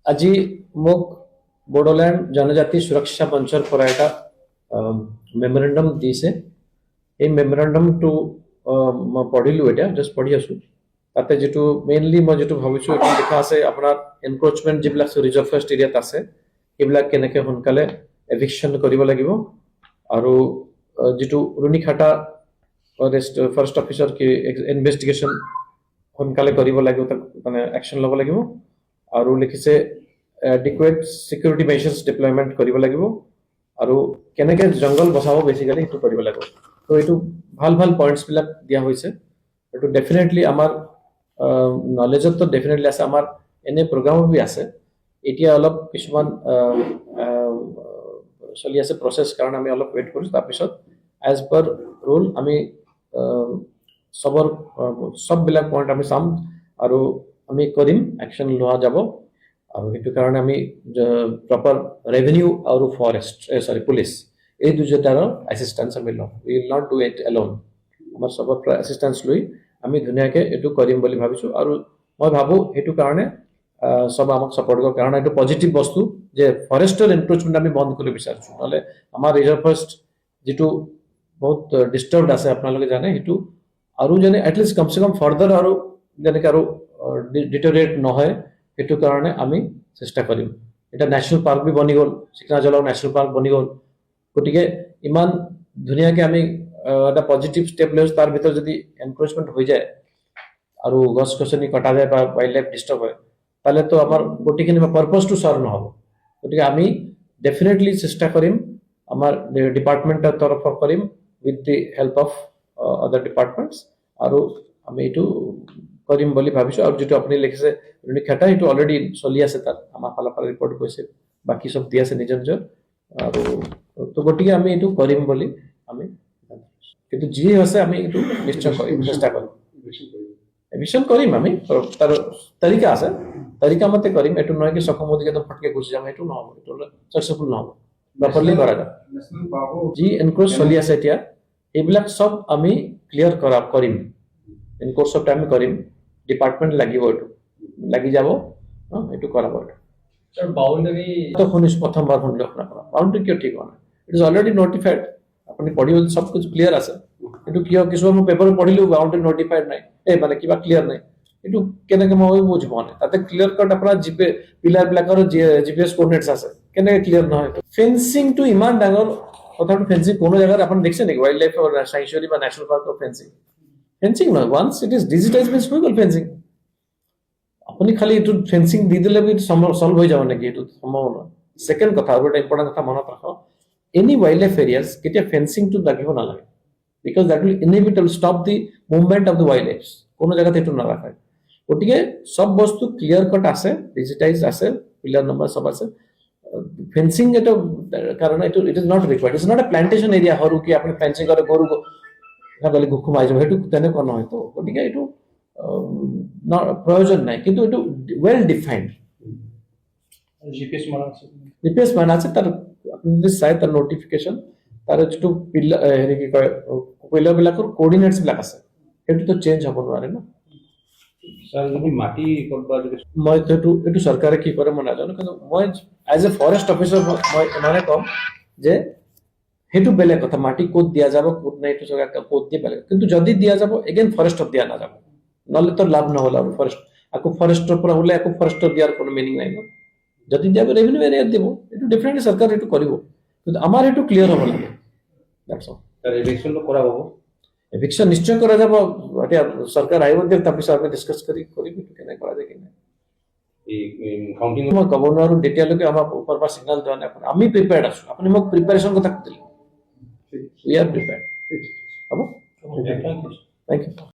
আজি মোক बोडोलैंड जनजाति सुरक्षा मंचर पर এটা মেমোরেন্ডাম দিছে। এই মেমোরেন্ডামটো মই পঢ়িলো, এটা জাস্ট পঢ়ি আছো। তাতে যেটো মেইনলি মই যেটো ভাবিছো এটা লেখা আছে আপোনাৰ এনক্ৰোচমেন্ট যিবিলাক ৰিজাৰ্ভ ফৰেষ্ট এৰিয়াত আছে এইবিলাক কেনেকে সোনকালে এভিকশন কৰিব লাগিব আৰু যেটো ৰুণিখাটা ফৰেষ্ট অফিচাৰ কি ইনভেষ্টিগেশ্যন সোনকালে কৰিব লাগিব, মানে একশন ল'ব লাগিব আৰু লিখিছে adequate security measures deployment কৰিব লাগিব আৰু কেনেকে জংগল বচাব বেসিক্যালি এটো কৰিব লাগিব। তো এটো ভাল ভাল পয়েন্টস বিলাক দিয়া হৈছে। এটো ডেফিনেটলি আমাৰ নলেজত তো ডেফিনেটলি আছে, আমাৰ এনে প্ৰগ্ৰাম বি আছে। এতিয়া অলপ কিছুমান চলি আছে প্ৰসেস, কাৰণ আমি অলপ ওয়েট কৰিছো। তাৰ পিছত এজ পাৰ ৰুল আমি সব বিলাক পয়েন্ট আমি চাম আৰু আমি কৰিম, একশন লোৱা যাব। আৰু সেইটো কাৰণে আমি প্ৰপাৰ ৰেভিনিউ আৰু ফৰেষ্ট পুলিচ এই দুজোটাৰ এসিস্টেন্স আমি লম। We will not do it alone. আমাৰ সবৰ এসিস্টেন্স লৈ আমি ধুনীয়াকে এটো কৰিম বুলি ভাবিছো। আৰু মই ভাবো সেইটো কাৰণে সব আমাক সাপোৰ্ট কৰিব, কাৰণ এটো পজিটিভ বস্তু যে ফৰেষ্টৰ এনক্ৰোচমেন্ট আমি বন্ধ কৰিব বিচাৰিছো। নহলে আমাৰ ৰিজাৰ্ভ ফৰেষ্ট যেটো বহুত ডিস্টাৰ্বড আছে আপোনালোকে জানে, সেইটো আৰু যেনে এটলিষ্ট কমসে কম ফাৰ্দাৰ আৰু যেনেকে আৰু ডিটেৰিয়েট নহয় সেইটো কাৰণে আমি চেষ্টা কৰিম। এটা ন্যাশনাল পার্ক বি বনি গল, চিকনাজলাও ন্যাশনাল পার্ক বনি গল। গতিকে ইমান ধুনীয়াকে আমি এটা পজিটিভ স্টেপ লৈছো, তাৰ ভিতৰত যদি এনক্ৰোচমেন্ট হৈ যায় আৰু গছ গছনি কটা যায় বা ওয়াইল্ড লাইফ ডিস্টার্ব হয়, তাহলে তো আমার গোটেইখিনি পারপাসটো সার্ভ নহব। গতিকে আমি ডেফিনেটলি চেষ্টা কৰিম, আমাৰ ডিপাৰ্টমেন্টেৰ তৰফ কৰিম উইথ দি হেল্প অফ আদাৰ ডিপাৰ্টমেন্টস, আৰু আমি এটো কৰিম বুলি ভাবিছো। আৰু যেটো আপুনি লিখিছে ৰুণিখাটা, এটো অলৰেডি চলি আছে, তাত আমাৰ ফালৰ পৰা ৰিপৰ্ট গৈছে, বাকি সব দি আছে নিজৰ নিজৰ। আৰু তো গতিকে আমি এটো কৰিম বুলি আমি, কিন্তু যি আছে আমি এটো নিশ্চয় কৰিম, চেষ্টা কৰিম। এভিকশন কৰিম আমি, তাৰ তৰিকা আছে, তৰিকা মতে কৰিম। এটো নহয় কি সকম দিকে তো ফটকে গুছি যাম, এটো নহব, এটো সাকসেসফুল নহব। প্রপারলি করা যায়। যি এনক্ৰোচ চলি আছে এতিয়া এইবিলাক সব আমি ক্লিয়াৰ কৰিম। ইনকোৰ্স অফ টাইম কৰিম, ডিপাৰ্টমেন্ট লাগিব, এটো লাগি যাব, এটো কৰাব। স্যার বাউন্ডারি তো শুনিস প্রথমবার শুনলে আপনার বাউন্ডারি কিয় ঠিক হয় না? It is already notified. আপনি পঢ়িব সব কিছু ক্লিয়ার আছে, কিন্তু কিয় কিছুমান পেপার পঢ়িলেও বাউন্ডারি নোটিফাইড নাই, মানে কিবা ক্লিয়ার নাই। এটো কেনেকে মই বুজি পোৱা নাই। তাতে ক্লিয়াৰ কাট আপোনাৰ জিপে পিলাৰ ব্ল্যাকৰ জিপিএস কোঅৰ্ডিনেটস আছে, কেনেকে ক্লিয়াৰ নহয়? ফেন্সিং তো ইমান ডাঙৰ কথাটো, ফেন্সিং কোনো জায়গাত আপুনি দেখছে নেকি? ওয়াইল্ড লাইফ স্যাংচুয়াৰি বা ন্যাশনাল পাৰ্কৰ ফেন্সিং? ফেন্সিং নহয়, once it is digitize means হৈ গল ফেন্সিং। আপুনি খালি এটো ফেন্সিং দি দিলে সলভ হৈ যাব নেকি? এটো সম্ভৱ নহয়। সেকেন্ড কথা, আৰু এটা ইম্পৰ্টেন্ট কথা মনত ৰাখক, এনি ওয়াইল্ড লাইফ এৰিয়াজ কেতিয়া ফেন্সিং তো লাগিব নালাগে, because that will inevitable stop the movement of the wild life. কোনো জায়গাতে এটো নাৰাখে। গতিকে সব বস্তু ক্লিয়ার কাট আছে, ডিজিটাইজ আছে, পিলার নাম্বার সব আছে। ফেন্সিং এটা কারণ এটো it is not required. It's not a plantation area হরু কি আপনি ফেন্সিং করে গরু খালি ঘুমাই যাব, এটো তেনেকুৱা নহয়। তো গতিকে এটো প্রয়োজন নাই, কিন্তু এটো ওয়েল ডিফাইন্ড। জিপিএস মারা আছে, জিপিএস মানা আছে, তার আপনি যদি চাই তার নোটিফিকেশন, তার যেটো পিলার হেৰি কি কয় পিলাৰ বিলাকৰ কোঅৰ্ডিনেটস বিলাক আছে, সেইটো তো চেঞ্জ হ'ব নোৱাৰে না। স্যার যদি মাটি করবা যদি মই তো এটো সরকারে কি করে মই নাজানো, কিন্তু মই এজ এ ফরেস্ট অফিসার মই মানে কম যে সেইটো বেলেগ কথা, মাটি কোড দিয়া যাব কোড নাই এটো সব একটা কোড দিয়ে বেলেগ। কিন্তু যদি দিয়া যাব এগেইন ফরেস্টত দিয়া না যাব, নহলে তো লাভ নহল। আৰু ফৰেস্ট আকো ফৰেস্টৰ পৰা হলে আকো ফৰেস্টত দিয়াৰ কোনো মিনিং নাই ন। যদি দিয়া ৰেভিনিউ এৰিয়াত দিব, এটো ডেফিনেটলি সৰকাৰ এটো কৰিব, কিন্তু আমাৰ এটো ক্লিয়াৰ হ'ব লাগে। That's all. স্যাৰ ইলেকশন তো কৰা হবো, এভিকশন নিশ্চয় কৰা যাব। এতিয়া সৰকাৰ আহিব দিয়ক, তাৰপিছত আমি ডিসকাস কৰিম এটো কেনে কৰা যায় কিনে। এই কাউন্টিং মই ক'ব নোৱাৰো, তেতিয়ালৈকে আমাৰ ওপৰৰ পৰা সিগনেল দিয়া নাই। আমি প্ৰিপেয়াৰ্ড আছো, আপুনি মোক প্ৰিপাৰেশ্যন কথা সুধিলে। We are prepared. হ'ব, থ্যাংক ইউ। Thank U.